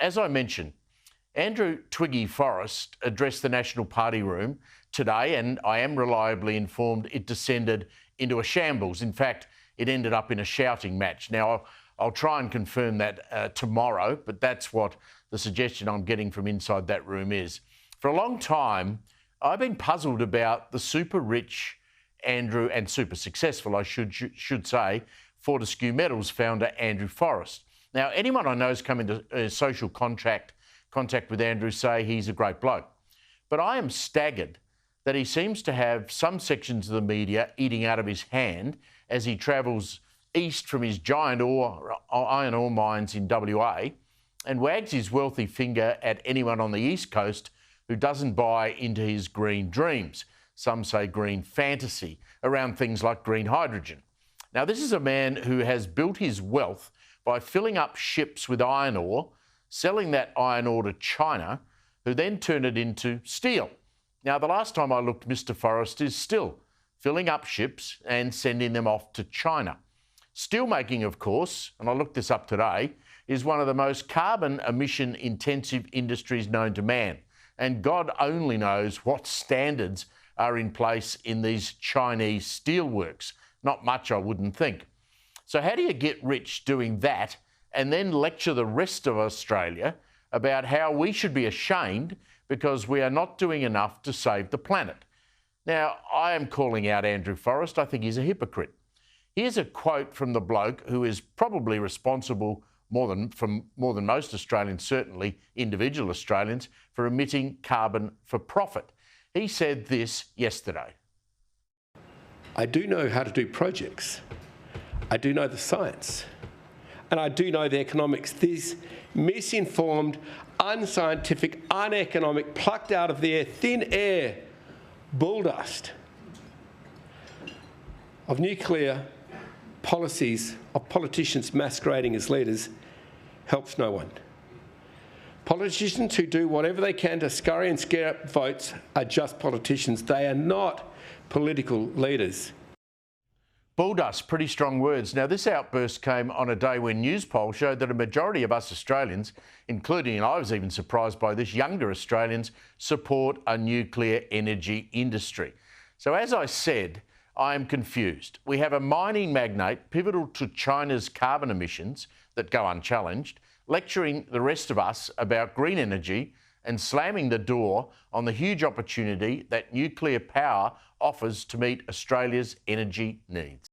as I mentioned, Andrew Twiggy Forrest addressed the National Party room today, and I am reliably informed it descended into a shambles. In fact, it ended up in a shouting match. Now, I'll try and confirm that tomorrow, but that's what the suggestion I'm getting from inside that room is. For a long time, I've been puzzled about the super rich Andrew, and super successful, I should say, Fortescue Metals founder Andrew Forrest. Now, anyone I know has come into social contact with Andrew say he's a great bloke. But I am staggered that he seems to have some sections of the media eating out of his hand as he travels east from his giant iron ore mines in WA and wags his wealthy finger at anyone on the East Coast who doesn't buy into his green dreams. Some say green fantasy around things like green hydrogen. Now, this is a man who has built his wealth by filling up ships with iron ore, selling that iron ore to China, who then turn it into steel. Now, the last time I looked, Mr. Forrest is still filling up ships and sending them off to China. Steelmaking, of course, and I looked this up today, is one of the most carbon emission intensive industries known to man. And God only knows what standards are in place in these Chinese steelworks. Not much, I wouldn't think. So how do you get rich doing that and then lecture the rest of Australia about how we should be ashamed because we are not doing enough to save the planet? Now, I am calling out Andrew Forrest. I think he's a hypocrite. Here's a quote from the bloke who is probably responsible more than most Australians, certainly individual Australians, for emitting carbon for profit. He said this yesterday. I do know how to do projects. I do know the science. And I do know the economics. This misinformed, unscientific, uneconomic, plucked out of the air, thin air, bulldust of nuclear policies of politicians masquerading as leaders helps no one. Politicians who do whatever they can to scurry and scare up votes are just politicians. They are not political leaders. Bulldust, pretty strong words. Now, this outburst came on a day when Newspoll showed that a majority of us Australians, including, and I was even surprised by this, younger Australians, support a nuclear energy industry. So as I said, I am confused. We have a mining magnate pivotal to China's carbon emissions that go unchallenged, lecturing the rest of us about green energy and slamming the door on the huge opportunity that nuclear power offers to meet Australia's energy needs.